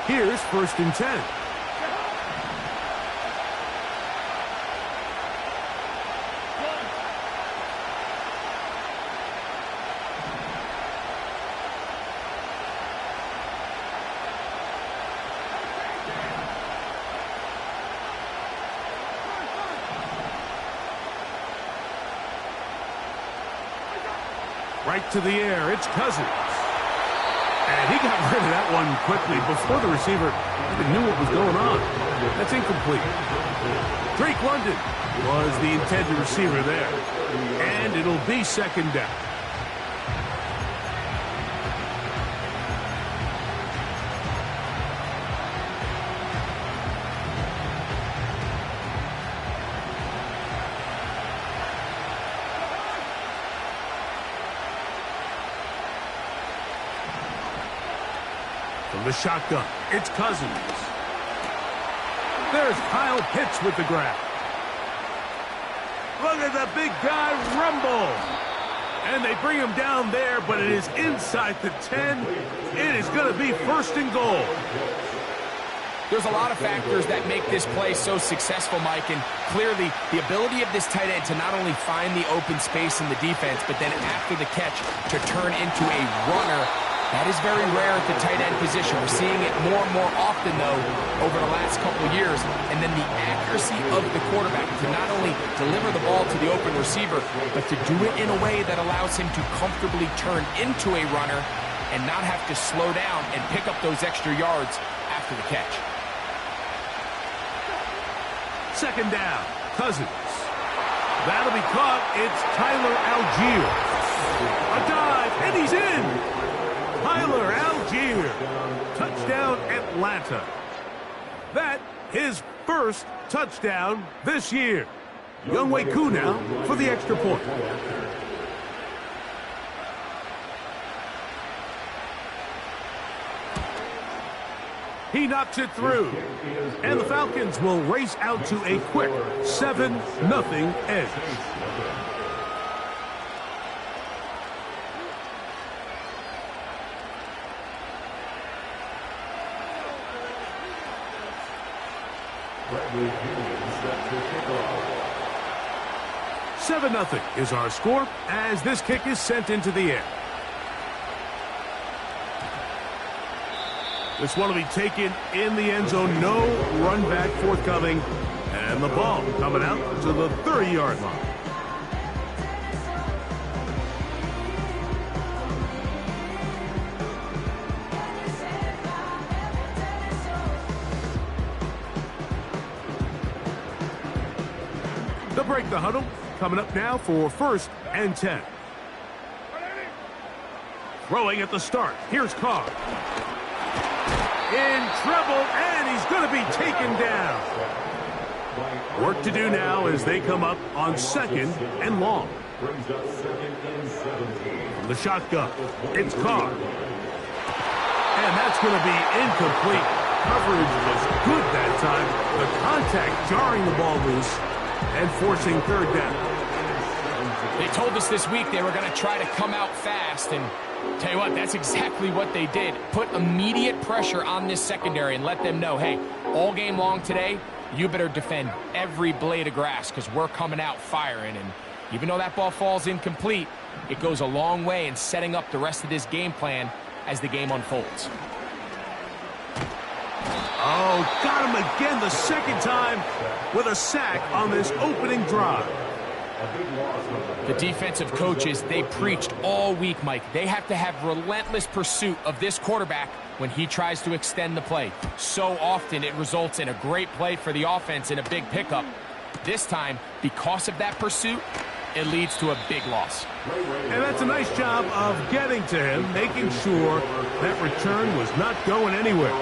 Here's 1st and 10. Right to the air, it's Cousins. And he got rid of that one quickly before the receiver even knew what was going on. That's incomplete. Drake London was the intended receiver there. And it'll be 2nd down. From the shotgun, it's Cousins. There's Kyle Pitts with the grab. Look at the big guy rumble. And they bring him down there, but it is inside the 10. It is going to be 1st and goal. There's a lot of factors that make this play so successful, Mike, and clearly the ability of this tight end to not only find the open space in the defense, but then after the catch to turn into a runner. That is very rare at the tight end position. We're seeing it more and more often, though, over the last couple of years. And then the accuracy of the quarterback to not only deliver the ball to the open receiver, but to do it in a way that allows him to comfortably turn into a runner and not have to slow down and pick up those extra yards after the catch. 2nd down, Cousins. That'll be caught. It's Tyler Algier. A dive, and he's in. Tyler Algier. Touchdown, Atlanta. That his 1st touchdown this year. Younghoe Koo now for the extra point. He knocks it through. And the Falcons will race out to a quick 7-0 edge. Seven 0 is our score as this kick is sent into the air. This one will be taken in the end zone. No run back forthcoming. And the ball coming out to the 30-yard line. They'll break the huddle. Coming up now for 1st and 10. Throwing at the start. Here's Carr. In trouble, and he's going to be taken down. Work to do now as they come up on 2nd and long. From the shotgun, it's Carr. And that's going to be incomplete. Coverage was good that time. The contact jarring the ball loose and forcing 3rd down. They told us this week they were going to try to come out fast, and tell you what, that's exactly what they did. Put immediate pressure on this secondary and let them know, hey, all game long today, you better defend every blade of grass because we're coming out firing. And even though that ball falls incomplete, it goes a long way in setting up the rest of this game plan as the game unfolds. Oh, got him again the 2nd time with a sack on this opening drive. The defensive coaches, they preached all week, Mike. They have to have relentless pursuit of this quarterback when he tries to extend the play. So often it results in a great play for the offense and a big pickup. This time, because of that pursuit, it leads to a big loss. And that's a nice job of getting to him, making sure that return was not going anywhere.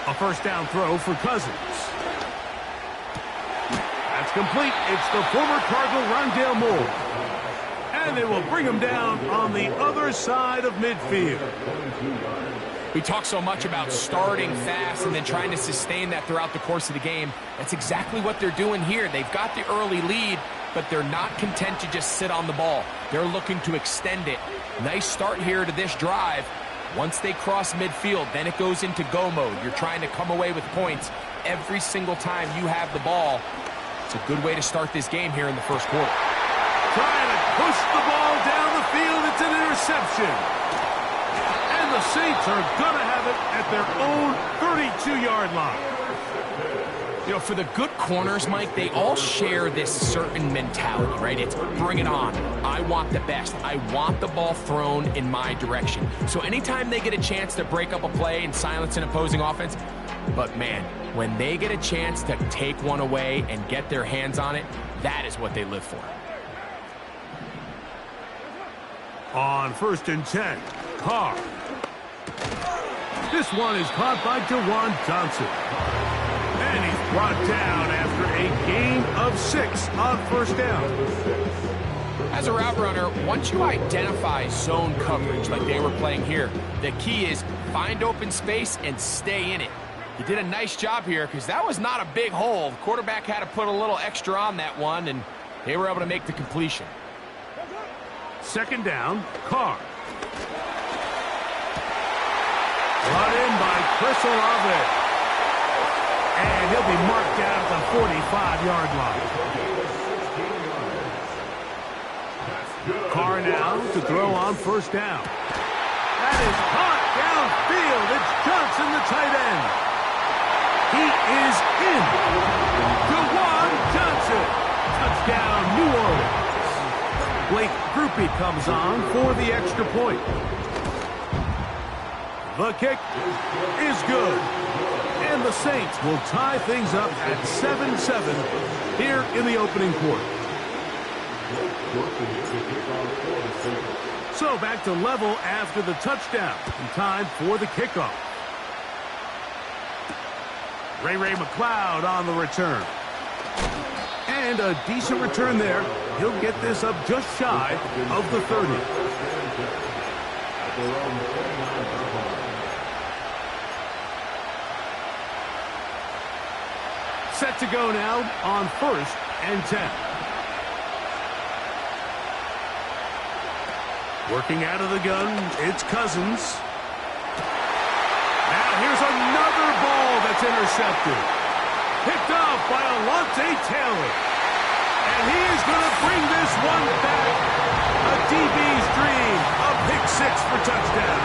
A 1st down throw for Cousins. It's complete. It's the former Cardinal Rondale Moore. And they will bring him down on the other side of midfield. We talk so much about starting fast and then trying to sustain that throughout the course of the game. That's exactly what they're doing here. They've got the early lead, but they're not content to just sit on the ball. They're looking to extend it. Nice start here to this drive. Once they cross midfield, then it goes into go mode. You're trying to come away with points every single time you have the ball. It's a good way to start this game here in the first quarter. Trying to push the ball down the field. It's an interception. And the Saints are going to have it at their own 32-yard line. You know, for the good corners, Mike, they all share this certain mentality, right? It's bring it on. I want the best. I want the ball thrown in my direction. So anytime they get a chance to break up a play and silence an opposing offense, but man, when they get a chance to take one away and get their hands on it, that is what they live for. On 1st and 10, Carr. This one is caught by Jawan Johnson. And he's brought down after a gain of 6 on 1st down. As a route runner, once you identify zone coverage like they were playing here, the key is find open space and stay in it. You did a nice job here because that was not a big hole. The quarterback had to put a little extra on that one, and they were able to make the completion. 2nd down, Carr. Brought in by Chris Olave. And he'll be marked down at the 45-yard line. Carr now to throw on 1st down. That is caught downfield. It's Johnson, the tight end. He is in. Jawan Johnson. Touchdown, New Orleans. Blake Grupe comes on for the extra point. The kick is good. And the Saints will tie things up at 7-7 here in the opening quarter. So back to level after the touchdown. In time for the kickoff. Ray McLeod on the return. And a decent return there. He'll get this up just shy of the 30. Set to go now on 1st and 10. Working out of the gun, it's Cousins. Now here's another ball that's intercepted. Picked off by Alontae Taylor. And he is going to bring this one back. A DB's dream. A pick 6 for touchdown.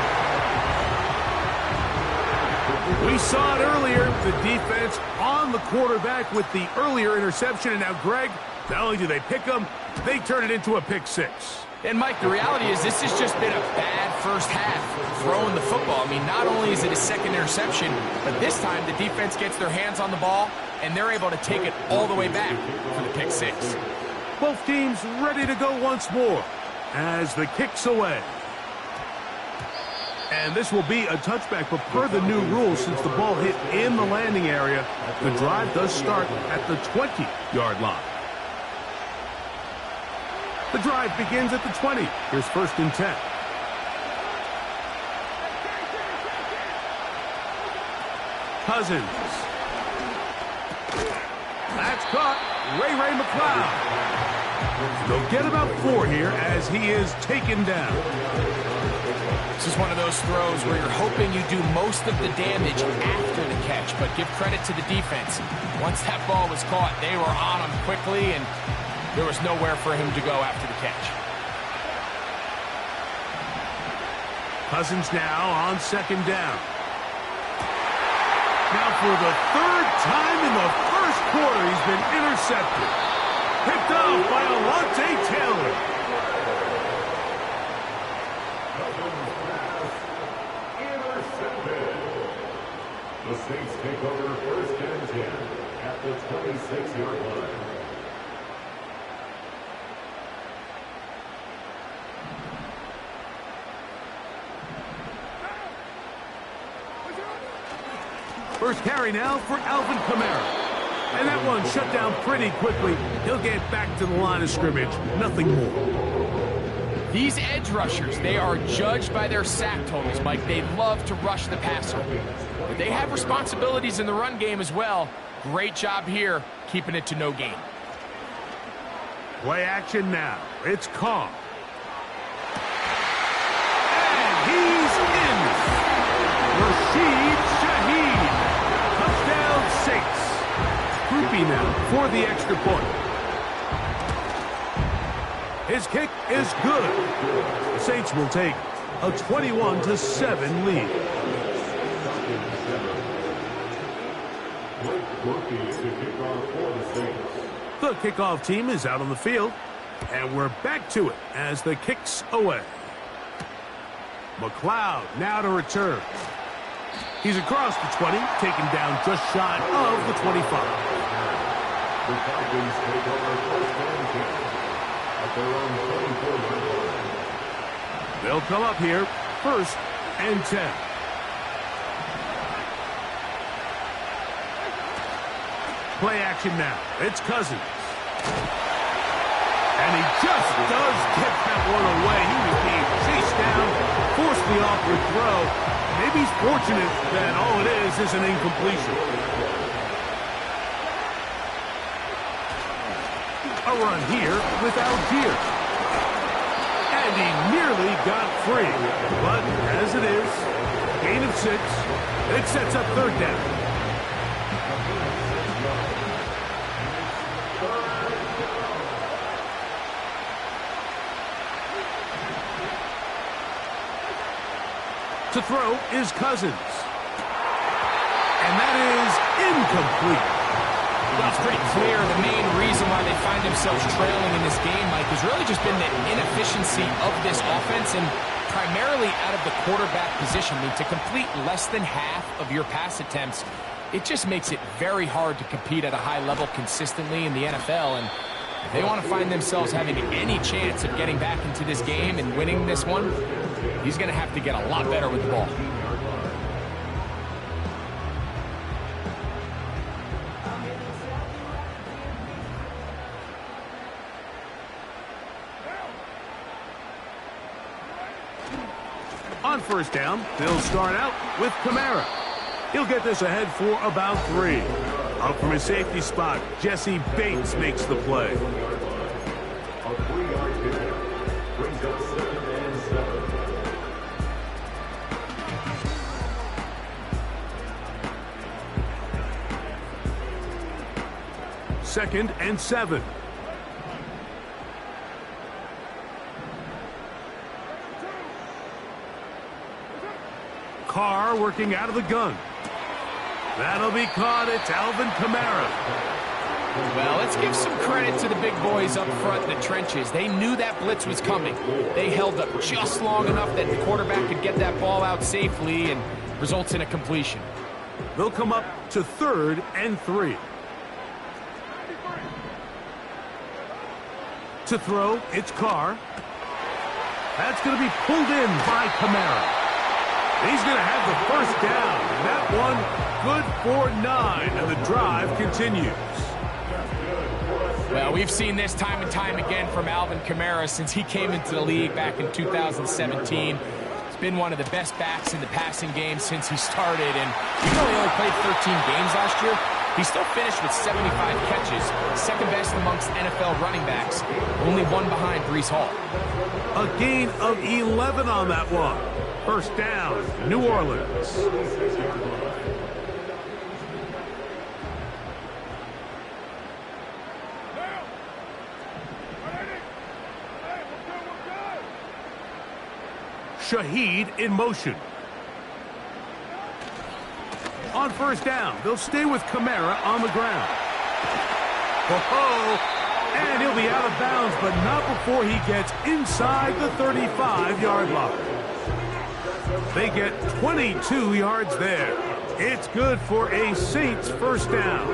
We saw it earlier, the defense on the quarterback with the earlier interception, and now, Greg, not only do they pick him, they turn it into a pick 6. And, Mike, the reality is this has just been a bad first half throwing the football. I mean, not only is it a 2nd interception, but this time the defense gets their hands on the ball, and they're able to take it all the way back for the pick 6. Both teams ready to go once more as the kick's away. And this will be a touchback, but per the new rules, since the ball hit in the landing area, the drive does start at the 20-yard line. The drive begins at the 20. Here's 1st and 10. Cousins. That's caught. Ray McLeod. They'll get about 4 here as he is taken down. This is one of those throws where you're hoping you do most of the damage after the catch, but give credit to the defense. Once that ball was caught, they were on him quickly, and there was nowhere for him to go after the catch. Cousins now on 2nd down. Now for the 3rd time in the first quarter, he's been intercepted. Picked off by Alontae Taylor. The Saints take over 1st and 10 at the 26-yard line. First carry now for Alvin Kamara. And that one shut down pretty quickly. He'll get back to the line of scrimmage. Nothing more. These edge rushers, they are judged by their sack totals, Mike. They love to rush the passer. But they have responsibilities in the run game as well. Great job here, keeping it to no gain. Play action now. It's Carr. And he's in. Rashid Shaheed. Touchdown Saints. Groupie now for the extra point. His kick is good. The Saints will take a 21-7 lead. The kickoff team is out on the field, and we're back to it as the kick's away. McLeod now to return. He's across the 20, taken down just shy of the 25. The Falcons take over first and 10 at their own 24-yard line. They'll come up here, first and 10. Play action now. It's Cousins. And he just does get that one away. He was being chased down, forced the awkward throw. Maybe he's fortunate that all it is an incompletion. A run here with Algier. And he nearly got free. But as it is, gain of 6. It sets up third down. To throw is Cousins. And that is incomplete. Well, it's pretty clear the main reason why they find themselves trailing in this game, Mike, has really just been the inefficiency of this offense and primarily out of the quarterback position. I mean, to complete less than half of your pass attempts, it just makes it very hard to compete at a high level consistently in the NFL. And if they want to find themselves having any chance of getting back into this game and winning this one, he's going to have to get a lot better with the ball. On first down, they'll start out with Kamara. He'll get this ahead for about 3. Up from his safety spot, Jesse Bates makes the play. A 3-yard pickup brings up 2nd and 7. 2nd and 7. Carr working out of the gun. That'll be caught. It's Alvin Kamara. Well, let's give some credit to the big boys up front in the trenches. They knew that blitz was coming. They held up just long enough that the quarterback could get that ball out safely and results in a completion. They'll come up to 3rd and 3. To throw, it's Carr. That's going to be pulled in by Kamara. He's going to have the first down. That one good for 9, and the drive continues. Well, we've seen this time and time again from Alvin Kamara since he came into the league back in 2017. He's been one of the best backs in the passing game since he started, and even though he only played 13 games last year, he still finished with 75 catches, second best amongst NFL running backs, only one behind Breece Hall. A gain of 11 on that one. First down, New Orleans. Shaheed in motion. On first down, they'll stay with Kamara on the ground. Oh, and he'll be out of bounds, but not before he gets inside the 35-yard line. They get 22 yards there. It's good for a Saints first down.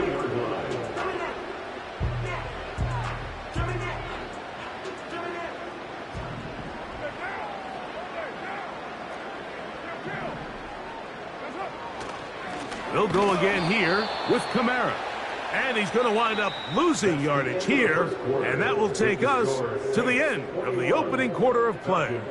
They'll go again here with Kamara. And he's going to wind up losing yardage here, and that will take us to the end of the opening quarter of play.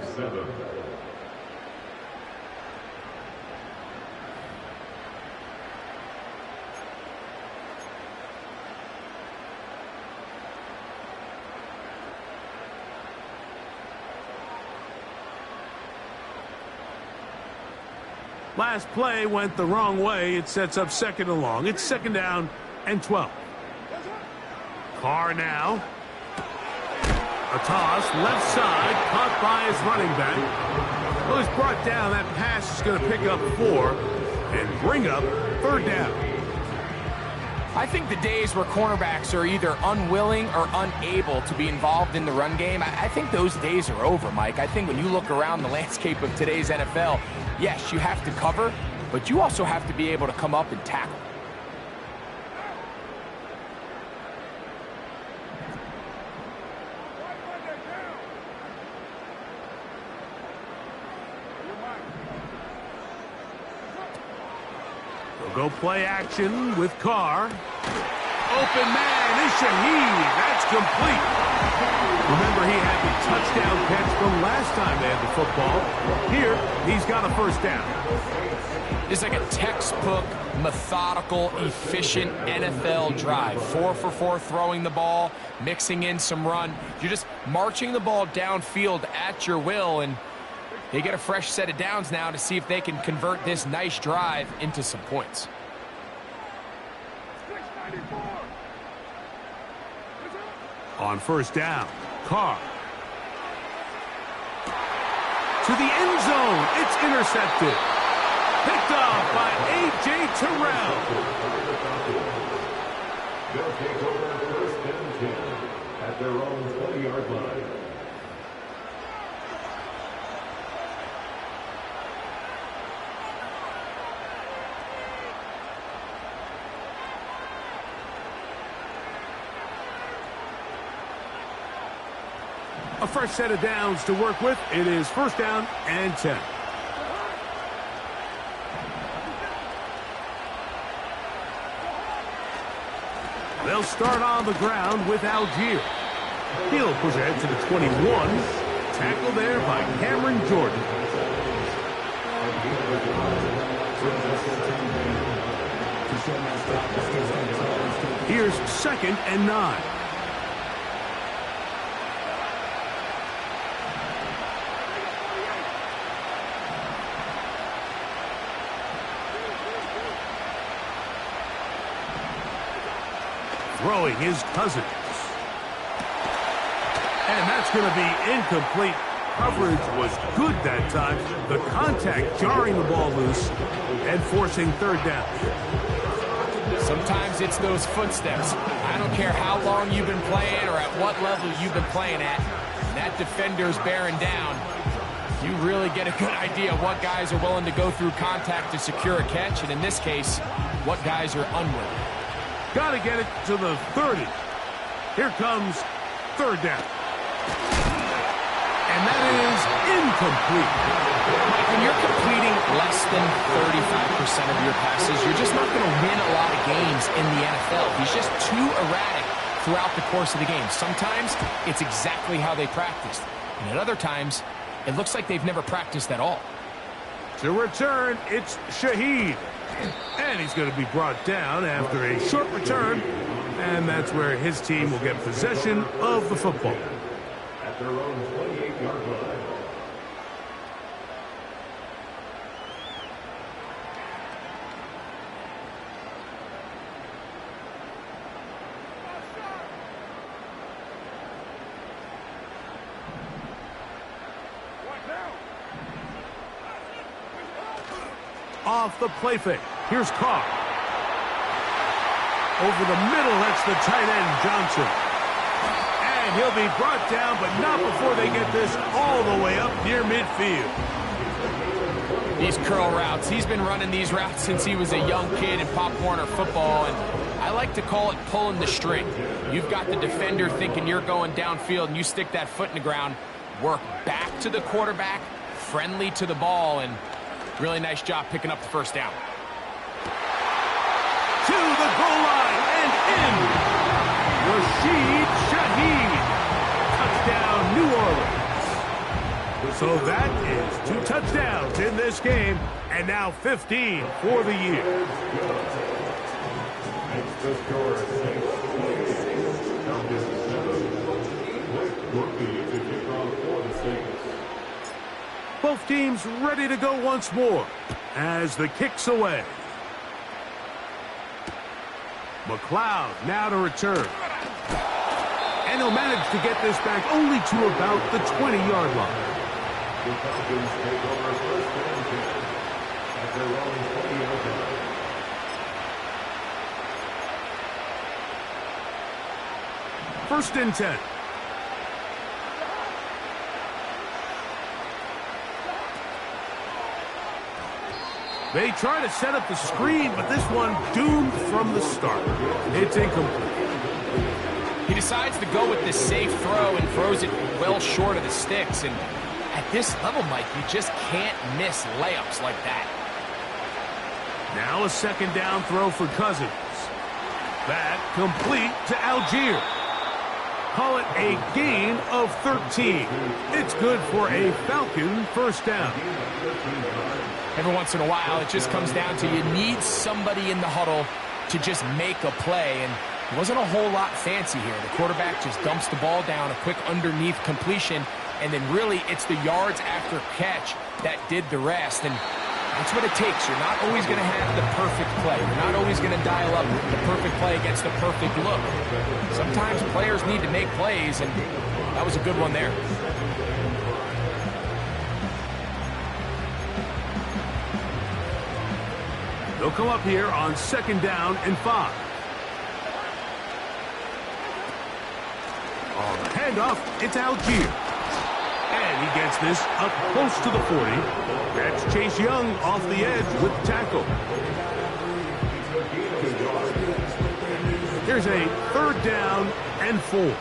Last play went the wrong way. It sets up second and long. It's second down and 12. Carr now. A toss, left side, caught by his running back. Well, he's brought down. That pass is going to pick up 4 and bring up third down. I think the days where cornerbacks are either unwilling or unable to be involved in the run game, I think those days are over, Mike. I think when you look around the landscape of today's NFL, yes, you have to cover, but you also have to be able to come up and tackle. They'll go play action with Carr. Open man is Shaheed. That's complete. Remember, he had the touchdown catch from last time they had the football. Here, he's got a first down. It's like a textbook, methodical, efficient NFL drive. 4 for 4 throwing the ball, mixing in some run. You're just marching the ball downfield at your will, and they get a fresh set of downs now to see if they can convert this nice drive into some points. On first down, Carr. To the end zone. It's intercepted. Picked off by A.J. Terrell. They'll take over first and 10 at their own 20-yard line. A fresh set of downs to work with. It is first down and 10. They'll start on the ground with Algier. He'll push ahead to the 21. Tackle there by Cameron Jordan. Here's second and 9. Throwing his Cousins. And that's going to be incomplete. Coverage was good that time. The contact jarring the ball loose and forcing third down. Sometimes it's those footsteps. I don't care how long you've been playing or at what level you've been playing at. That defender's bearing down. You really get a good idea of what guys are willing to go through contact to secure a catch, and in this case, what guys are unwilling. Got to get it to the 30. Here comes third down. And that is incomplete. Mike, when you're completing less than 35% of your passes, you're just not going to win a lot of games in the NFL. He's just too erratic throughout the course of the game. Sometimes it's exactly how they practiced. And at other times, it looks like they've never practiced at all. To return, it's Shaheed. And he's going to be brought down after a short return. And that's where his team will get possession of the football. At their own 28-yard line. Off the play fake. Here's Carr. Over the middle, that's the tight end, Johnson. And he'll be brought down, but not before they get this all the way up near midfield. These curl routes, he's been running these routes since he was a young kid in Pop Warner football, and I like to call it pulling the string. You've got the defender thinking you're going downfield, and you stick that foot in the ground, work back to the quarterback, friendly to the ball, and really nice job picking up the first down. To the goal line and in. Rashid Shaheed. Touchdown, New Orleans. So that is 2 touchdowns in this game, and now 15 for the year. Both teams ready to go once more as the kick's away. McLeod now to return. And he'll manage to get this back only to about the 20-yard line. The Falcons take over first and 10 at their own 20-yard line. First and 10. They try to set up the screen, but this one doomed from the start. It's incomplete. He decides to go with the safe throw and throws it well short of the sticks. And at this level, Mike, you just can't miss layups like that. Now a second down throw for Cousins. That complete to Algier. Call it a gain of 13. It's good for a Falcon first down. Every once in a while, it just comes down to you need somebody in the huddle to just make a play. And it wasn't a whole lot fancy here. The quarterback just dumps the ball down, a quick underneath completion, and then really it's the yards after catch that did the rest. And that's what it takes. You're not always going to have the perfect play. You're not always going to dial up the perfect play against the perfect look. Sometimes players need to make plays, and that was a good one there. They'll come up here on second down and 5. On the handoff, it's Algier. And he gets this up close to the 40. That's Chase Young off the edge with the tackle. Here's a third down and 4.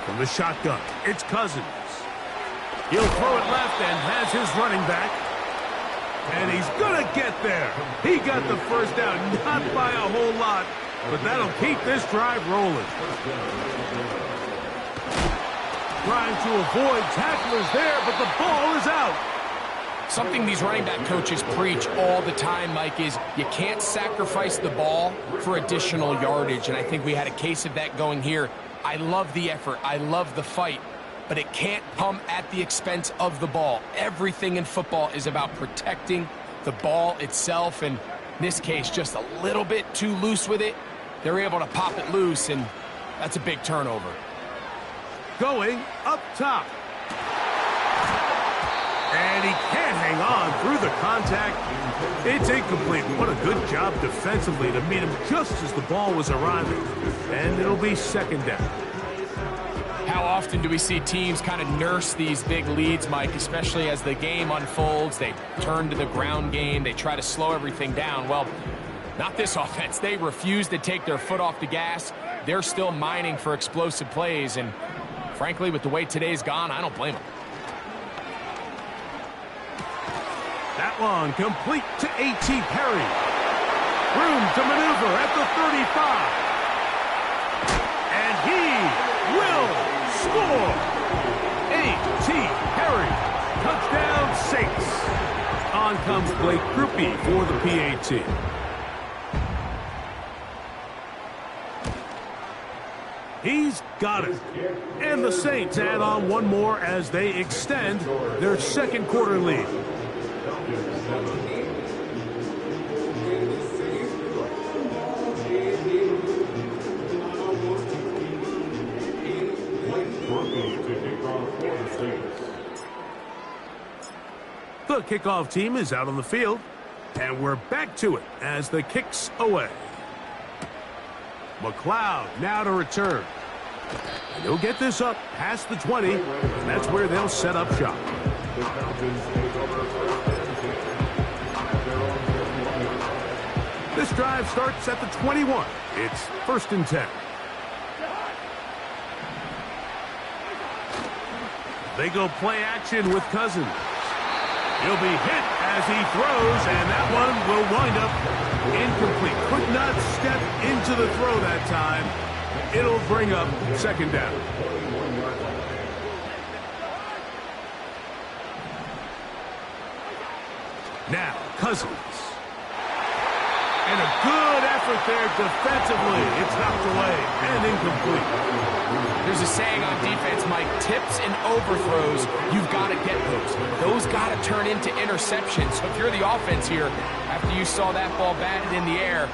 From the shotgun, it's Cousins. He'll throw it left and has his running back. And he's going to get there. He got the first down, not by a whole lot, but that'll keep this drive rolling. Trying to avoid tacklers there, but the ball is out. Something these running back coaches preach all the time, Mike, is you can't sacrifice the ball for additional yardage. And I think we had a case of that going here. I love the effort. I love the fight. But it can't come at the expense of the ball. Everything in football is about protecting the ball itself. And in this case, just a little bit too loose with it. They're able to pop it loose, and that's a big turnover. Going up top. And he can't hang on through the contact. It's incomplete. What a good job defensively to meet him just as the ball was arriving. And it'll be second down. How often do we see teams kind of nurse these big leads, Mike, especially as the game unfolds? They turn to the ground game. They try to slow everything down. Well, not this offense. They refuse to take their foot off the gas. They're still mining for explosive plays. And frankly, with the way today's gone, I don't blame them. That one complete to A.T. Perry. Room to maneuver at the 35. And he will score. A.T. Perry. Touchdown Saints. On comes Blake Grupe for the PAT. He's got it. And the Saints add on one more as they extend their second quarter lead. The kickoff team is out on the field, and we're back to it as the kick's away. McLeod now to return. And he'll get this up past the 20, and that's where they'll set up shop. This drive starts at the 21. It's first and 10. They go play action with Cousins. He'll be hit as he throws, and that one will wind up incomplete. Could not step into the throw that time. It'll bring up second down. Now, Cousins. And a good effort there defensively. It's knocked away and incomplete. There's a saying on defense, Mike, tips and overthrows, you've got to get those. Those got to turn into interceptions. So if you're the offense here, after you saw that ball batted in the air,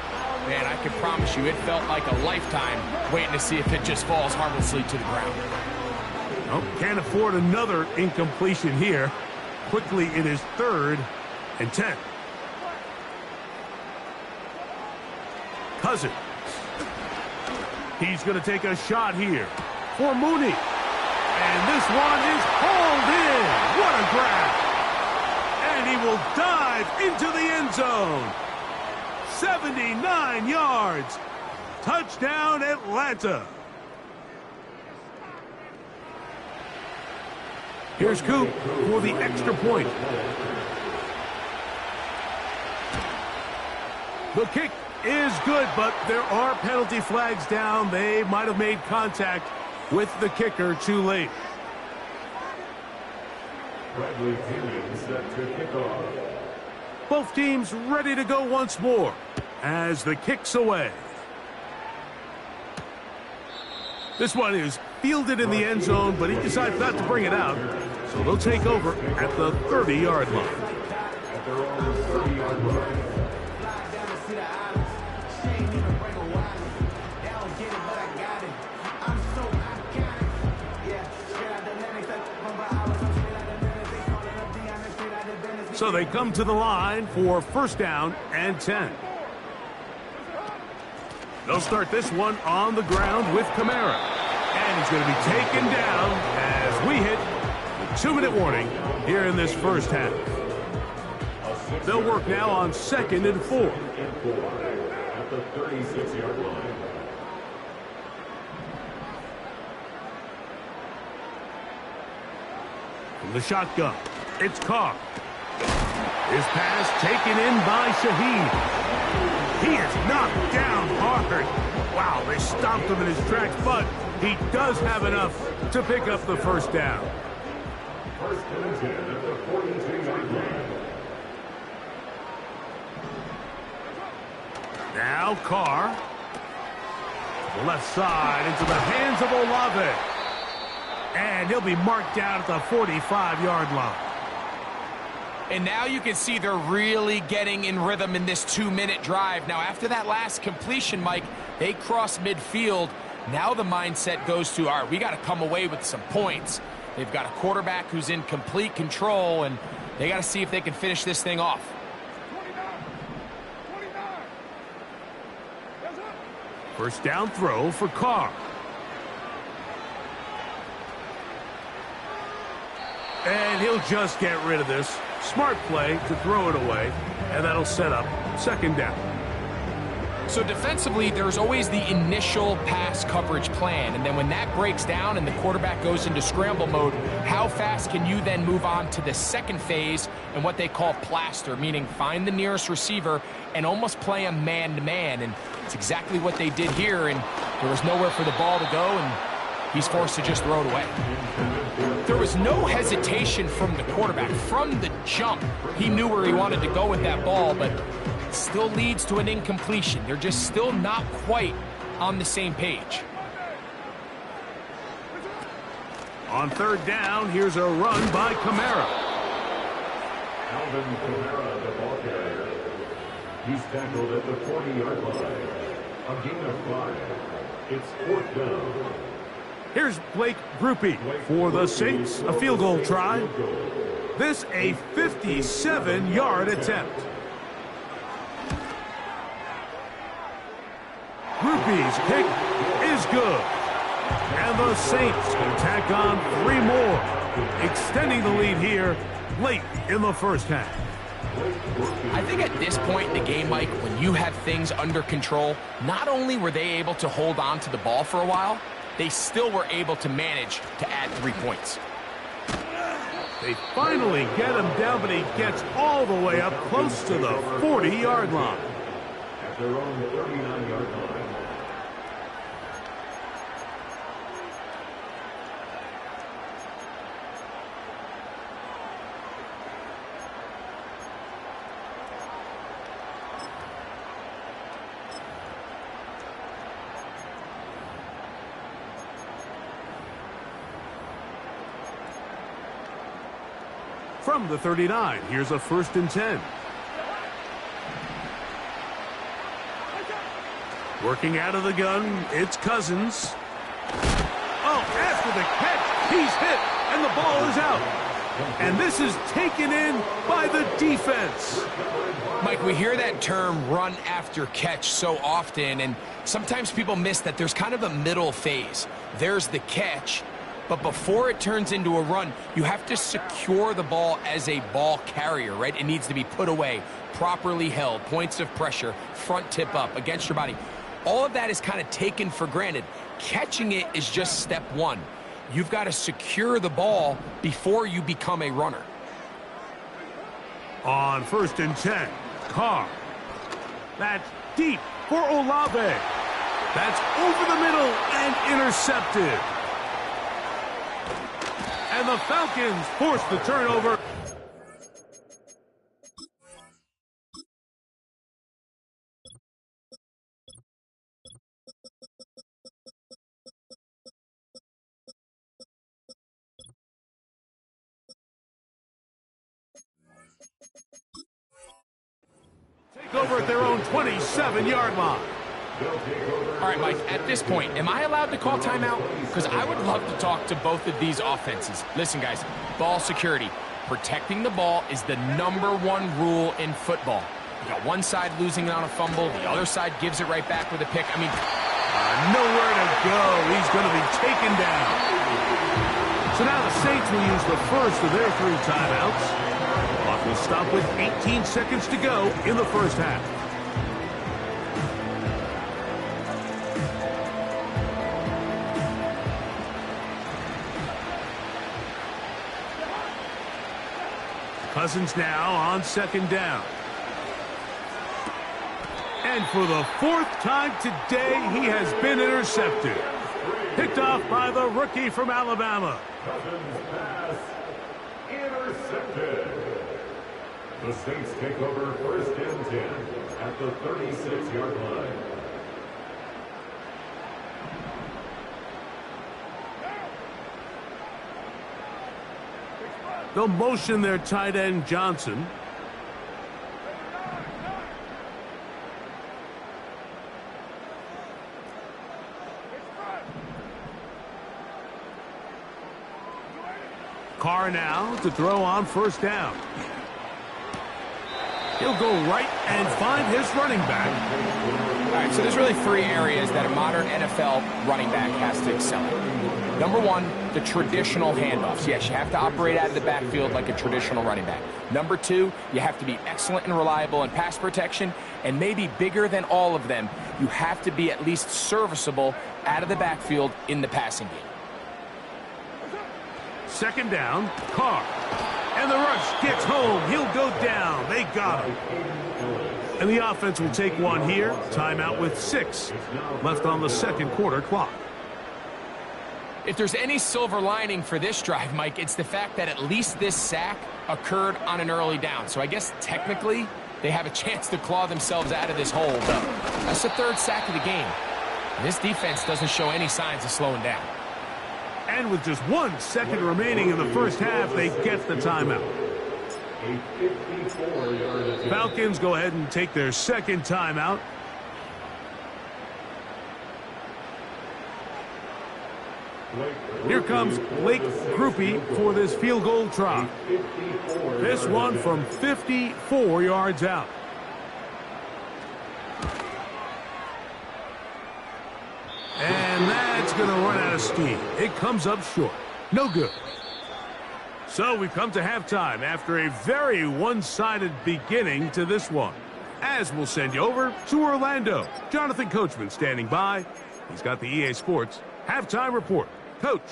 man, I can promise you it felt like a lifetime waiting to see if it just falls harmlessly to the ground. Oh, can't afford another incompletion here. Quickly, it is 3rd and 10. Cousins. He's going to take a shot here for Mooney. And this one is hauled in. What a grab. And he will dive into the end zone. 79 yards. Touchdown, Atlanta. Here's Coop for the extra point. The kick is good, but there are penalty flags down. They might have made contact with the kicker too late. Bradley Taylor set to kick off. Both teams ready to go once more as the kick's away. This one is fielded in the end zone, but he decides not to bring it out. So they'll take over at the 30-yard line. At their own 30-yard line. So they come to the line for first down and 10. They'll start this one on the ground with Kamara. And he's going to be taken down as we hit the 2-minute warning here in this first half. They'll work now on 2nd and 4. At the 36-yard line. From the shotgun, it's Carr. His pass taken in by Shaheed. He is knocked down hard. Wow, they stopped him in his tracks, but he does have enough to pick up the first down. First and 10 at the 42-yard line. Now Carr. The left side into the hands of Olave. And he'll be marked down at the 45-yard line. And now you can see they're really getting in rhythm in this 2-minute drive. Now, after that last completion, Mike, they cross midfield. Now the mindset goes to, all right, we got to come away with some points. They've got a quarterback who's in complete control, and they got to see if they can finish this thing off. First down throw for Carr. And he'll just get rid of this. Smart play to throw it away, and that'll set up second down. So defensively, there's always the initial pass coverage plan, and then when that breaks down and the quarterback goes into scramble mode, how fast can you then move on to the second phase and what they call plaster, meaning find the nearest receiver and almost play a man-to-man, and it's exactly what they did here, and there was nowhere for the ball to go, and he's forced to just throw it away. There was no hesitation from the quarterback. From the jump, he knew where he wanted to go with that ball, but it still leads to an incompletion. They're just still not quite on the same page. On third down, here's a run by Kamara. Alvin Kamara, the ball carrier. He's tackled at the 40-yard line. A gain of 5. It's 4th down. Here's Blake Grupe for the Saints, a field goal try. This a 57-yard attempt. Grupe's kick is good. And the Saints can tack on 3 more, extending the lead here late in the first half. I think at this point in the game, Mike, when you have things under control, not only were they able to hold on to the ball for a while, they still were able to manage to add 3 points. They finally get him down, but he gets all the way up close to the 40-yard line. At their own 39-yard line. From the 39, here's a 1st and 10. Working out of the gun, it's Cousins. Oh, after the catch, he's hit, and the ball is out. And this is taken in by the defense. Mike, we hear that term run after catch so often, and sometimes people miss that there's kind of a middle phase. There's the catch, but before it turns into a run, you have to secure the ball as a ball carrier, right? It needs to be put away, properly held, points of pressure, front tip up against your body. All of that is kind of taken for granted. Catching it is just step one. You've got to secure the ball before you become a runner. On 1st and 10, Carr. That's deep for Olave. That's over the middle and intercepted. And the Falcons force the turnover. Take over at their own 27-yard line. All right, Mike, at this point, am I allowed to call timeout? Because I would love to talk to both of these offenses. Listen, guys, ball security. Protecting the ball is the #1 rule in football. You got one side losing it on a fumble, the other side gives it right back with a pick. I mean, nowhere to go. He's going to be taken down. So now the Saints will use the first of their 3 timeouts. Clock will stop with 18 seconds to go in the first half. Cousins now on 2nd down. And for the 4th time today, he has been intercepted. Picked off by the rookie from Alabama. Cousins pass intercepted. The Saints take over 1st and 10 at the 36-yard line. They'll motion their tight end, Johnson. Carr now to throw on 1st down. He'll go right and find his running back. all right, so there's really 3 areas that a modern NFL running back has to excel in. #1, the traditional handoffs. Yes, you have to operate out of the backfield like a traditional running back. #2, you have to be excellent and reliable in pass protection, and maybe bigger than all of them, you have to be at least serviceable out of the backfield in the passing game. 2nd down, Carr. And the rush gets home. He'll go down. They got him. And the offense will take one here. Timeout with 6 left on the 2nd quarter clock. If there's any silver lining for this drive, Mike, it's the fact that at least this sack occurred on an early down. So I guess technically they have a chance to claw themselves out of this hole. But that's the 3rd sack of the game. And this defense doesn't show any signs of slowing down. And with just 1 second remaining in the first half, they get the timeout. Falcons go ahead and take their 2nd timeout. Here comes Blake Grupe for this field goal try. This one from 54 yards out. And that's going to run out of steam. It comes up short. No good. So we've come to halftime after a very one-sided beginning to this one. As we'll send you over to Orlando. Jonathan Coachman standing by. He's got the EA Sports halftime report. Coach.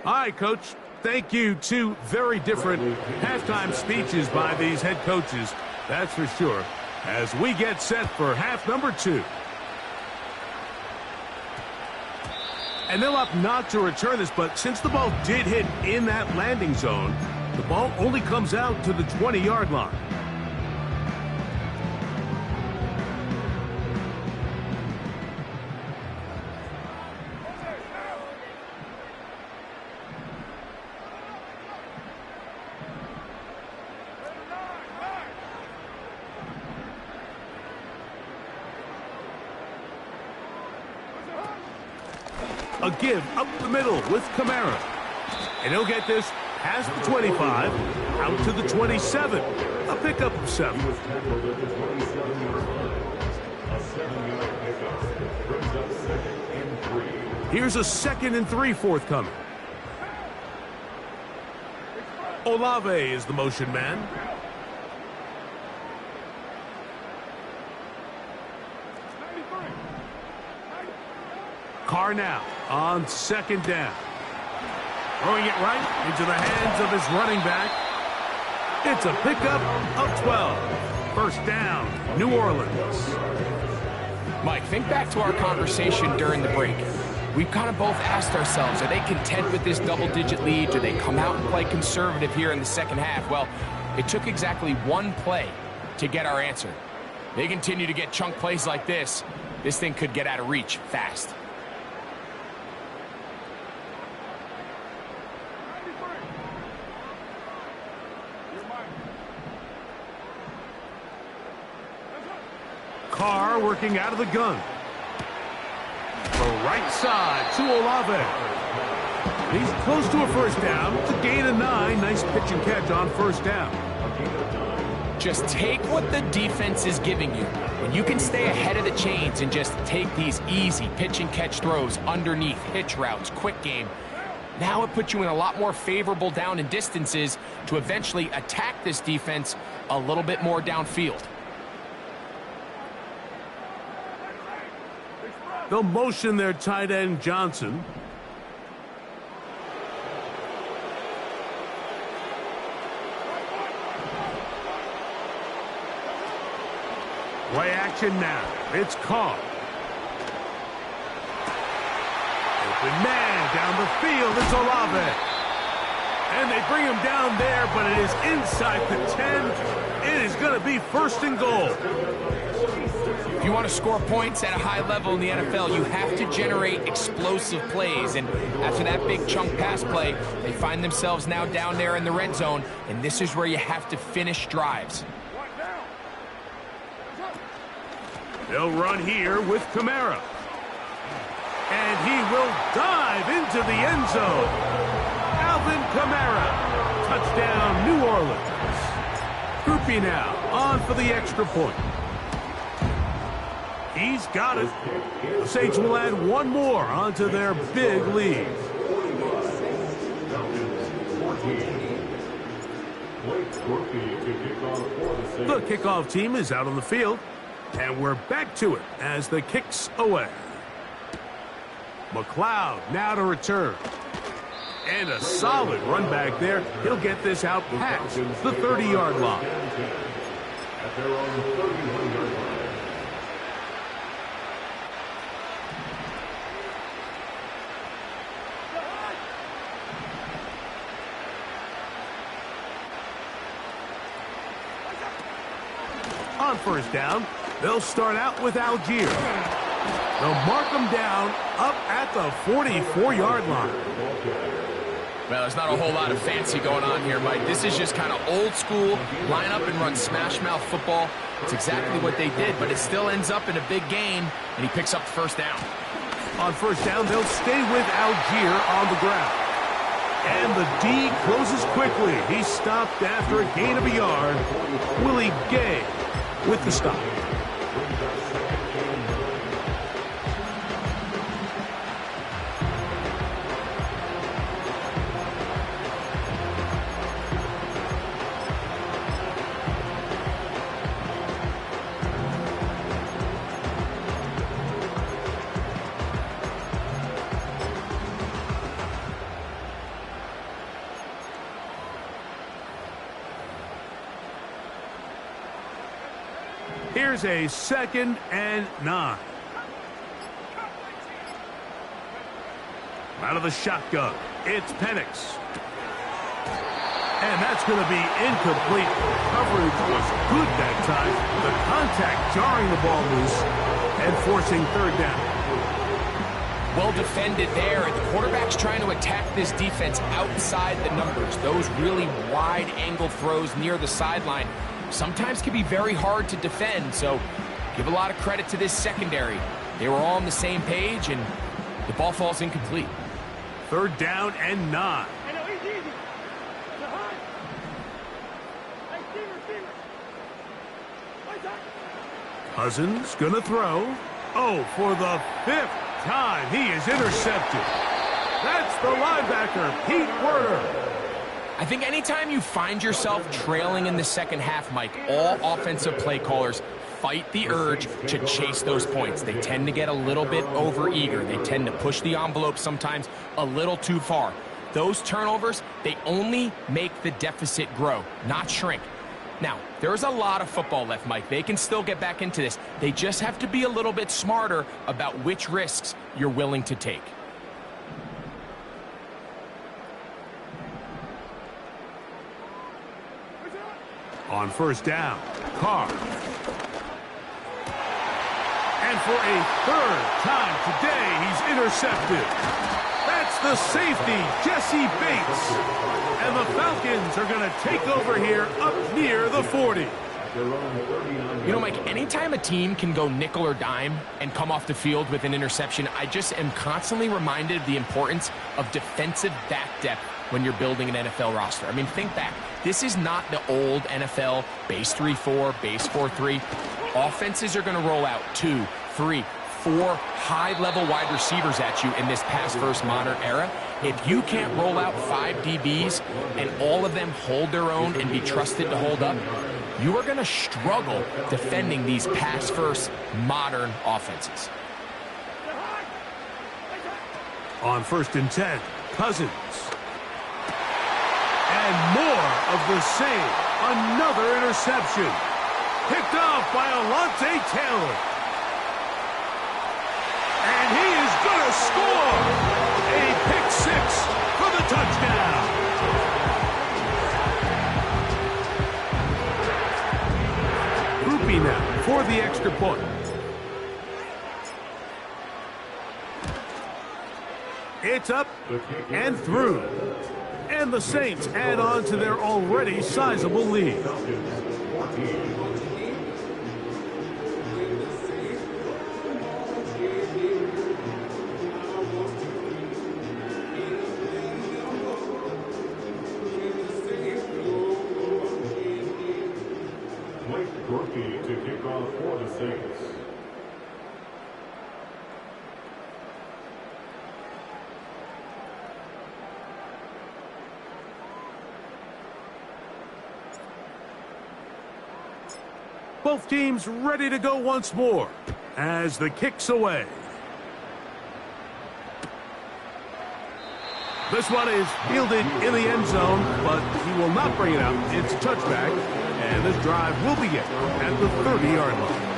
All right, Coach. Thank you. Two very different halftime speeches by these head coaches, that's for sure, as we get set for half number 2. And they'll opt not to return this, but since the ball did hit in that landing zone, the ball only comes out to the 20-yard line. A give up the middle with Kamara. And he'll get this past the 25, out to the 27. A pickup of 7. He was tackled at the 27-yard line. A 7-yard pickup brings up 2nd and 3. Here's a 2nd and 3 forthcoming. Olave is the motion man. Carr now on 2nd down. Throwing it right into the hands of his running back. It's a pickup of 12. First down, New Orleans. Mike, think back to our conversation during the break. We've kind of both asked ourselves, are they content with this double-digit lead? Do they come out and play conservative here in the second half? Well, it took exactly one play to get our answer. They continue to get chunk plays like this. This thing could get out of reach fast. Carr working out of the gun. The right side to Olave. He's close to a first down. It's a gain of 9. Nice pitch and catch on first down. Just take what the defense is giving you. When you can stay ahead of the chains and just take these easy pitch and catch throws underneath, hitch routes, quick game, now it puts you in a lot more favorable down and distances to eventually attack this defense a little bit more downfield. They'll motion their tight end, Johnson. Play action now. It's Carr. Open man down the field. It's Olave. And they bring him down there, but it is inside the 10. It is going to be 1st and goal. If you want to score points at a high level in the NFL, you have to generate explosive plays. And after that big chunk pass play, they find themselves now down there in the red zone. And this is where you have to finish drives. They'll run here with Kamara. And he will dive into the end zone. Alvin Kamara. Touchdown, New Orleans. Groupie now on for the extra point. He's got it. The Saints will add one more onto their big lead. The kickoff team is out on the field, and we're back to it as the kick's away. McLeod now to return. And a solid run back there. He'll get this out past the 30-yard line. At their own 31-yard line. On first down, they'll start out with Algier. They'll mark them down up at the 44-yard line. Well, there's not a whole lot of fancy going on here, Mike. This is just kind of old school, line up and run smash mouth football. It's exactly what they did, but it still ends up in a big game, and he picks up the first down. On first down, they'll stay with Algier on the ground. And the D closes quickly. He's stopped after a gain of a yard. Willie Gay with the stop. Here's a 2nd and 9. Out of the shotgun, it's Penix. And that's going to be incomplete. Coverage was good that time. The contact jarring the ball loose and forcing 3rd down. Well defended there. The quarterback's trying to attack this defense outside the numbers. Those really wide angle throws near the sideline sometimes can be very hard to defend. So give a lot of credit to this secondary. They were all on the same page, and the ball falls incomplete. 3rd down and 9. Cousins gonna throw. Oh, for the 5th time, he is intercepted. That's the linebacker, Pete Werner. I think anytime you find yourself trailing in the second half, Mike, all offensive play callers fight the urge to chase those points. They tend to get a little bit overeager. They tend to push the envelope sometimes a little too far. Those turnovers, they only make the deficit grow, not shrink. Now, there's a lot of football left, Mike. They can still get back into this. They just have to be a little bit smarter about which risks you're willing to take. On 1st down, Carr. And for a 3rd time today, he's intercepted. That's the safety, Jesse Bates. And the Falcons are going to take over here up near the 40. You know, Mike, anytime a team can go nickel or dime and come off the field with an interception, I just am constantly reminded of the importance of defensive back depth when you're building an NFL roster. I mean, think back. This is not the old NFL base 3-4, base 4-3. Offenses are going to roll out 2, 3, 4 high-level wide receivers at you in this pass-first modern era. If you can't roll out 5 DBs and all of them hold their own and be trusted to hold up, you are going to struggle defending these pass-first modern offenses. On 1st and 10, Cousins. And more of the same. Another interception. Picked off by Alontae Taylor. And he is going to score. A pick 6 for the touchdown. Groupie now for the extra point. It's up and through. And the Saints add on to their already sizable lead. To kick off for the Saints. Both teams ready to go once more as the kick's away. This one is fielded in the end zone, but he will not bring it out. It's a touchback, and this drive will begin at the 30-yard line.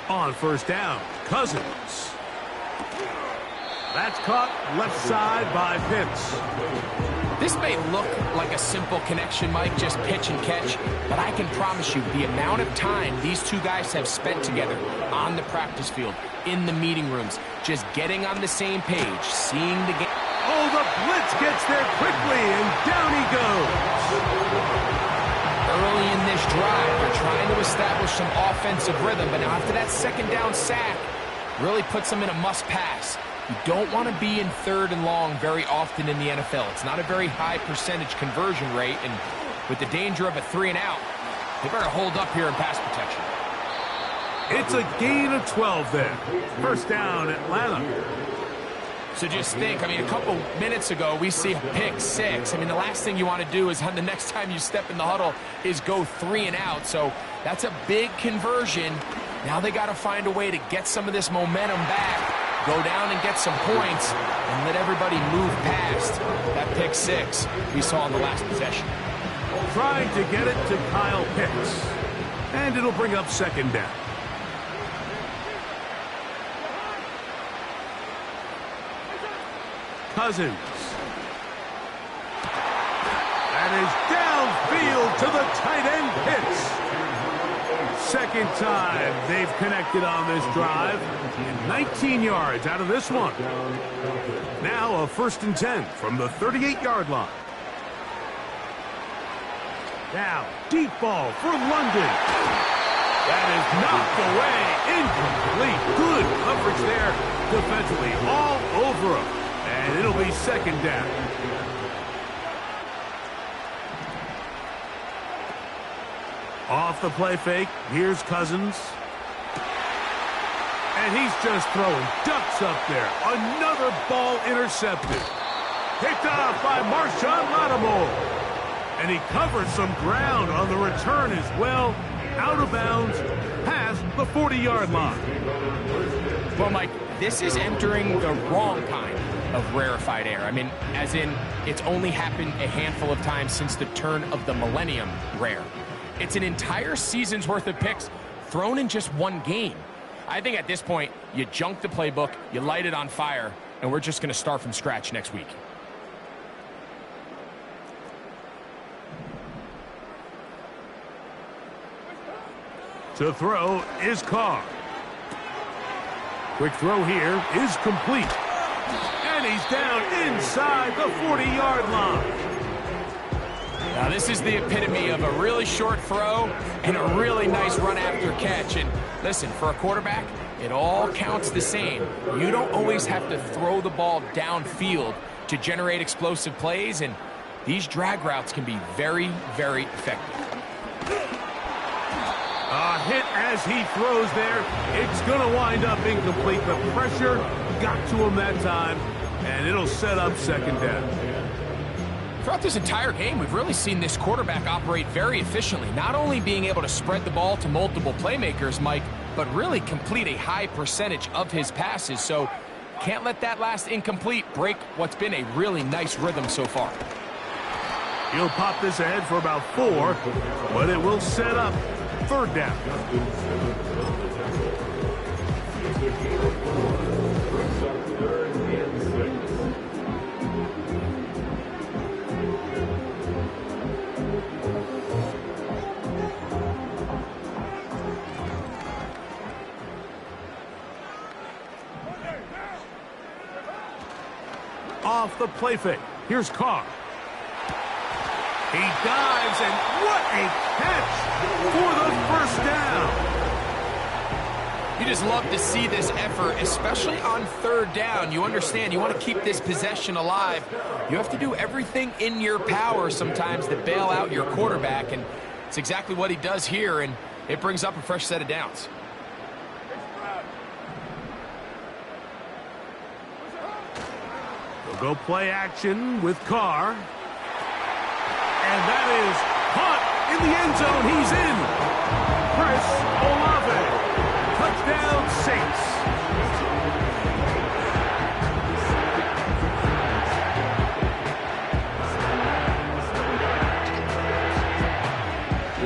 On 1st down, Cousins. That's caught left side by Pitts. This may look like a simple connection, Mike, just pitch and catch, but I can promise you the amount of time these two guys have spent together on the practice field, in the meeting rooms, just getting on the same page, seeing the game. Oh, the blitz gets there quickly, and down he goes. Early in this drive, they're trying to establish some offensive rhythm, but now after that 2nd down sack, really puts them in a must-pass. You don't want to be in 3rd and long very often in the NFL. It's not a very high percentage conversion rate, and with the danger of a 3-and-out, they better hold up here in pass protection. It's a gain of 12 there. 1st down, Atlanta. So just think, I mean, a couple minutes ago, we see a pick six. I mean, the last thing you want to do is the next time you step in the huddle is go 3 and out. So that's a big conversion. Now they got to find a way to get some of this momentum back, go down and get some points, and let everybody move past that pick six we saw in the last possession. Trying to get it to Kyle Pitts. And it'll bring up second down. Cousins. That is downfield to the tight end Pitts. Second time they've connected on this drive. 19 yards out of this one. Now a 1st and 10 from the 38-yard line. Now, deep ball for London. That is knocked away. Incomplete. Good coverage there defensively. All over him. And it'll be second down. Off the play fake. Here's Cousins. And he's just throwing ducks up there. Another ball intercepted. Picked off by Marshawn Lattimore. And he covered some ground on the return as well. Out of bounds, past the 40-yard line. Well, Mike, this is entering the wrong kind of rarefied air. I mean, as in, it's only happened a handful of times since the turn of the millennium rare. It's an entire season's worth of picks thrown in just one game. I think at this point, you junk the playbook, you light it on fire, and we're just going to start from scratch next week. To throw is Carr. Quick throw here is complete. And he's down inside the 40-yard line. Now this is the epitome of a really short throw and a really nice run after catch. And listen, for a quarterback, it all counts the same. You don't always have to throw the ball downfield to generate explosive plays, and these drag routes can be very, very effective. A hit as he throws there. It's going to wind up incomplete. The pressure got to him that time, and it'll set up second down. Throughout this entire game, we've really seen this quarterback operate very efficiently, not only being able to spread the ball to multiple playmakers, Mike, but really complete a high percentage of his passes. So can't let that last incomplete break what's been a really nice rhythm so far. He'll pop this ahead for about 4, but it will set up third down. Off the play fake. Here's Carr. He dives, and what a catch for the first down. You just love to see this effort, especially on third down. You understand, you want to keep this possession alive. You have to do everything in your power sometimes to bail out your quarterback, and it's exactly what he does here, and it brings up a fresh set of downs. They'll go play action with Carr. And that is caught in the end zone. He's in. Chris Olave. Touchdown, Saints.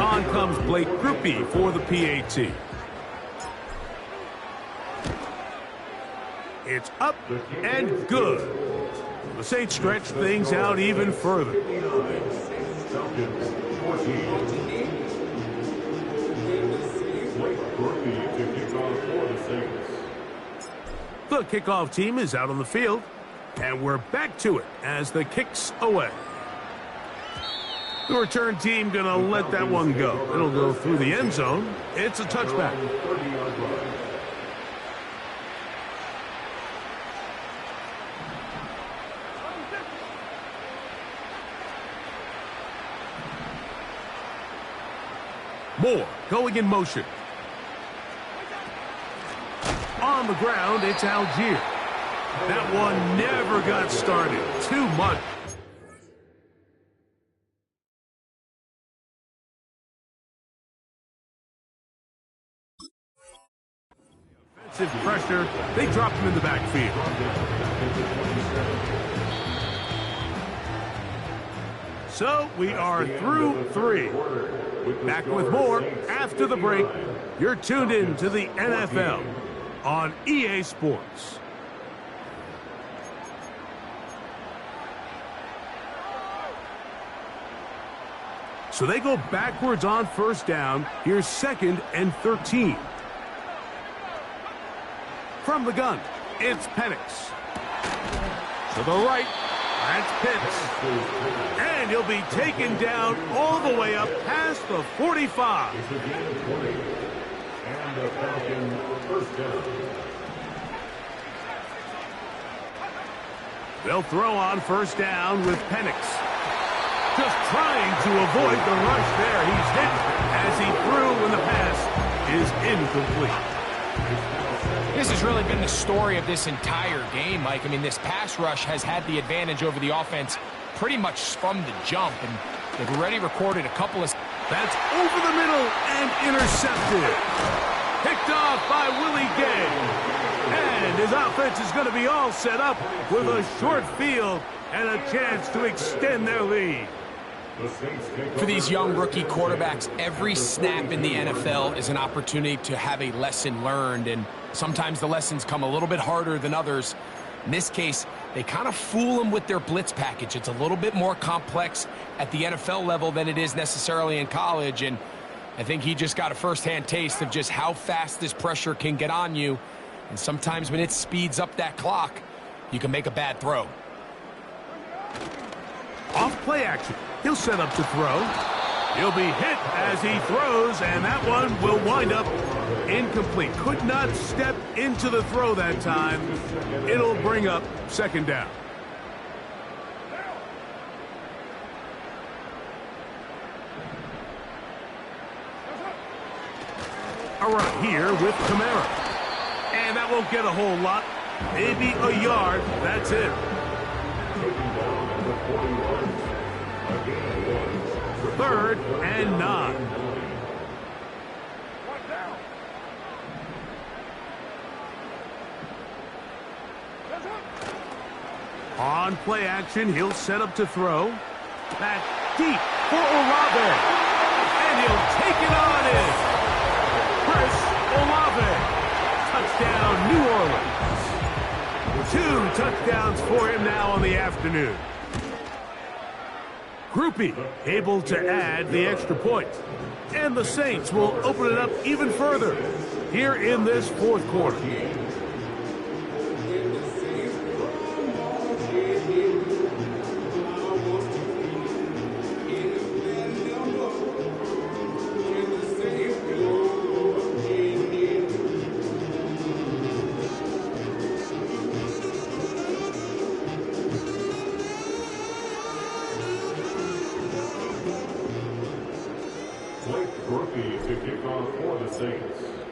On comes Blake Grupe for the PAT. It's up and good. The Saints stretch things out even further. The kickoff team is out on the field, and we're back to it as the kick's away. The return team gonna let that one go. It'll go through the end zone. It's a touchback. Moore going in motion. On the ground, it's Algier. That one never got started. Too much. Offensive pressure. They dropped him in the backfield. So we are through 3. Back with more after the break. You're tuned in to the NFL on EA Sports. So they go backwards on first down. Here's 2nd and 13. From the gun, it's Penix. To the right, that's Pitts. And he'll be taken down all the way up past the 45. And the Falcons first down. They'll throw on first down with Penix. Just trying to avoid the rush there. He's hit as he threw when the pass is incomplete. This has really been the story of this entire game, Mike. I mean, this pass rush has had the advantage over the offense pretty much from the jump, and they've already recorded a couple of... That's over the middle and intercepted. Picked off by Willie Gay. And his offense is going to be all set up with a short field and a chance to extend their lead. For these young rookie quarterbacks, every snap in the NFL is an opportunity to have a lesson learned, and sometimes the lessons come a little bit harder than others. In this case, they kind of fool them with their blitz package. It's a little bit more complex at the NFL level than it is necessarily in college, and I think he just got a first-hand taste of just how fast this pressure can get on you, and sometimes when it speeds up that clock, you can make a bad throw. Off play action. He'll set up to throw. He'll be hit as he throws, and that one will wind up incomplete. Could not step into the throw that time. It'll bring up 2nd down. A run here with Kamara. And that won't get a whole lot. Maybe a yard. That's it. 3rd and 9. On play action, he'll set up to throw. Back deep for Olave. And he'll take it on in. Chris Olave. Touchdown, New Orleans. 2 touchdowns for him now on the afternoon. Groupie able to add the extra point. And the Saints will open it up even further here in this 4th quarter.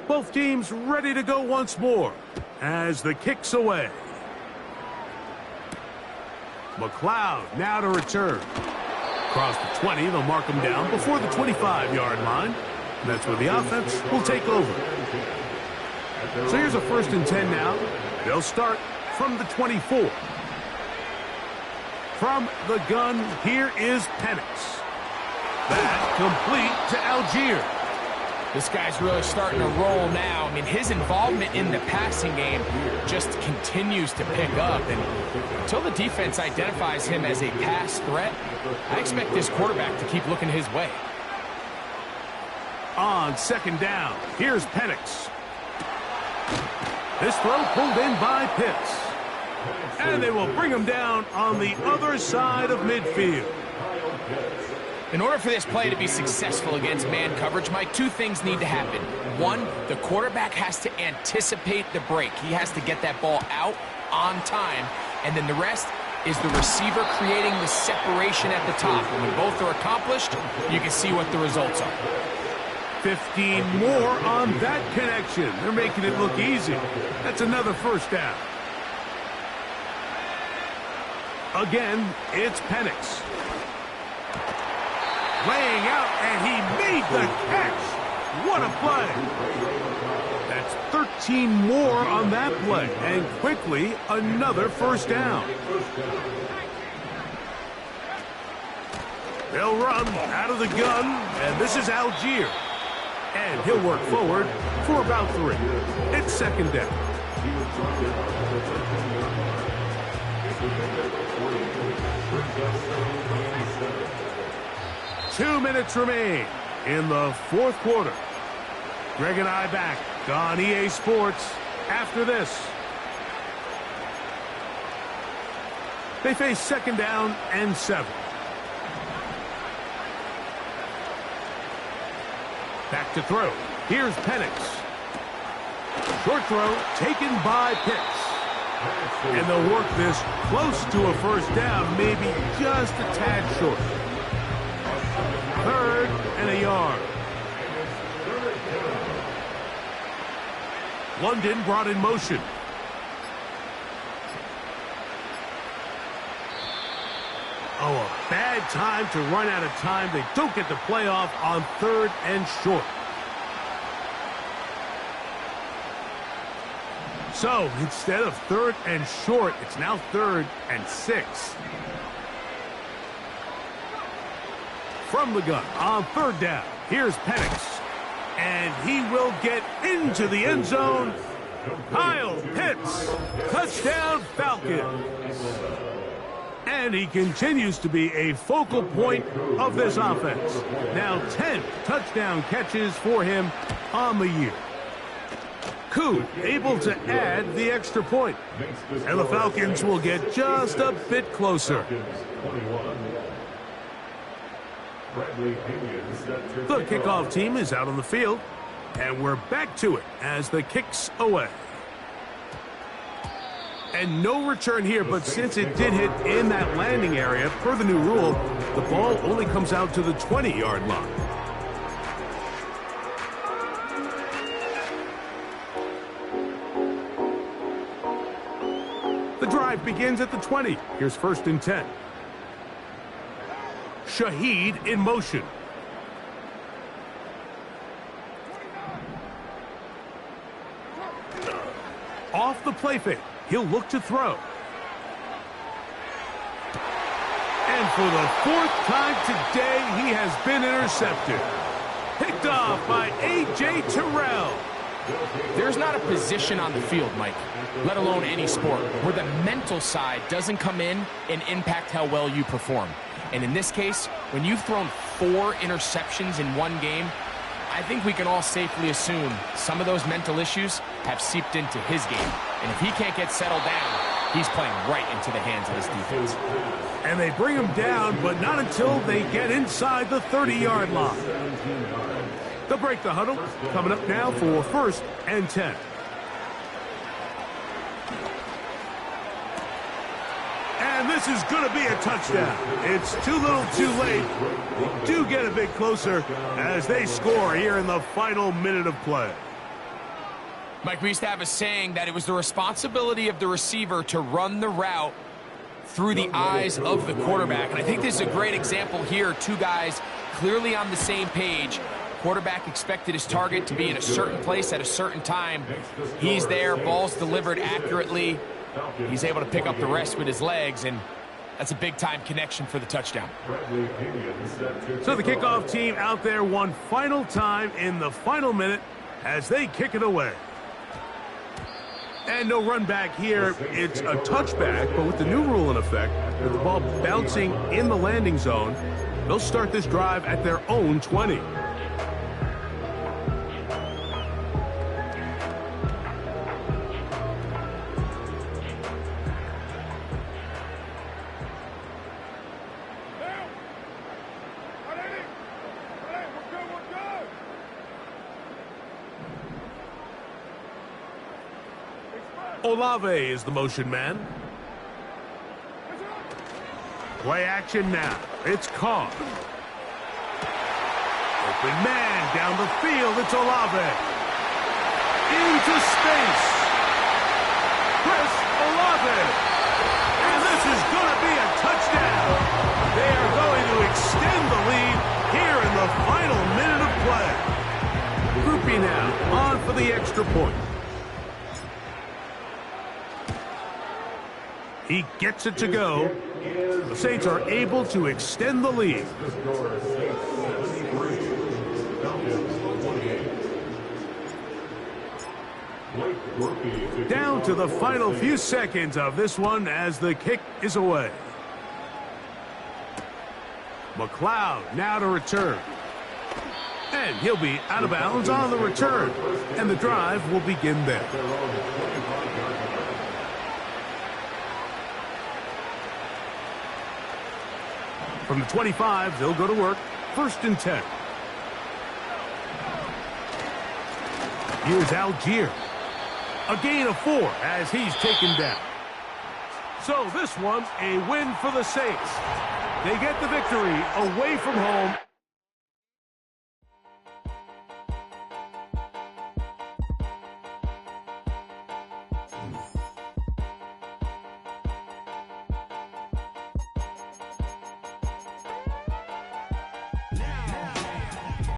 Both teams ready to go once more as the kick's away. McLeod now to return. Across the 20, they'll mark him down before the 25-yard line. And that's where the offense will take over. So here's a 1st and 10 now. They'll start from the 24. From the gun, here is Penix. That complete to Algier. This guy's really starting to roll now. I mean, his involvement in the passing game just continues to pick up. And until the defense identifies him as a pass threat, I expect this quarterback to keep looking his way. On 2nd down, here's Penix. This throw pulled in by Pitts. And they will bring him down on the other side of midfield. In order for this play to be successful against man coverage, Mike, 2 things need to happen. 1, the quarterback has to anticipate the break. He has to get that ball out on time. And then the rest is the receiver creating the separation at the top. And when both are accomplished, you can see what the results are. 15 more on that connection. They're making it look easy. That's another 1st down. Again, it's Penix. Laying out, and he made the catch. What a play. That's 13 more on that play, and quickly another first down. They'll run out of the gun, and this is Algier. And he'll work forward for about 3. It's second down. 2 minutes remain in the fourth quarter. Greg and I back on EA Sports after this. They face second down and 7. Back to throw. Here's Penix. Short throw taken by Pitts. And they'll work this close to a first down, maybe just a tad short. 3rd and a yard. London brought in motion. Oh, a bad time to run out of time. They don't get the playoff on 3rd and short. So, instead of 3rd and short, it's now 3rd and 6. From the gun on 3rd down, here's Penix. And he will get into the end zone. Kyle Pitts, touchdown Falcons. And he continues to be a focal point of this offense. Now 10 touchdown catches for him on the year. Koo able to add the extra point. And the Falcons will get just a bit closer. The kickoff team is out on the field. And we're back to it as the kick's away. And no return here, but since it did hit in that landing area, per the new rule, the ball only comes out to the 20-yard line. The drive begins at the 20. Here's 1st and 10. Shaheed in motion. Off the play fake. He'll look to throw. And for the 4th time today, he has been intercepted. Picked off by A.J. Terrell. There's not a position on the field, Mike, let alone any sport, where the mental side doesn't come in and impact how well you perform. And in this case, when you've thrown 4 interceptions in one game, I think we can all safely assume some of those mental issues have seeped into his game. And if he can't get settled down, he's playing right into the hands of this defense. And they bring him down, but not until they get inside the 30-yard line. They'll break the huddle. Coming up now for 1st and 10. And this is going to be a touchdown. It's too little too late. They do get a bit closer as they score here in the final minute of play. Mike, we used to have a saying that it was the responsibility of the receiver to run the route through the eyes of the quarterback. And I think this is a great example here. 2 guys clearly on the same page. Quarterback expected his target to be in a certain place at a certain time. He's there, ball's delivered accurately. He's able to pick up the rest with his legs, and that's a big-time connection for the touchdown. So the kickoff team out there one final time in the final minute as they kick it away. And no run back here. It's a touchback, but with the new rule in effect, with the ball bouncing in the landing zone, they'll start this drive at their own 20. Olave is the motion man. Play action now. It's caught. Open man down the field. It's Olave. Into space. Chris Olave. And this is going to be a Murphy now on for the extra point. He gets it to go. The Saints are able to extend the lead. The score is 73. Falcons 28. Down to the final few seconds of this one as the kick is away. McLeod now to return. And he'll be out of bounds on the return. And the drive will begin there. From the 25, they'll go to work. 1st and 10. Here's Algier. A gain of 4 as he's taken down. So this one, a win for the Saints. They get the victory away from home.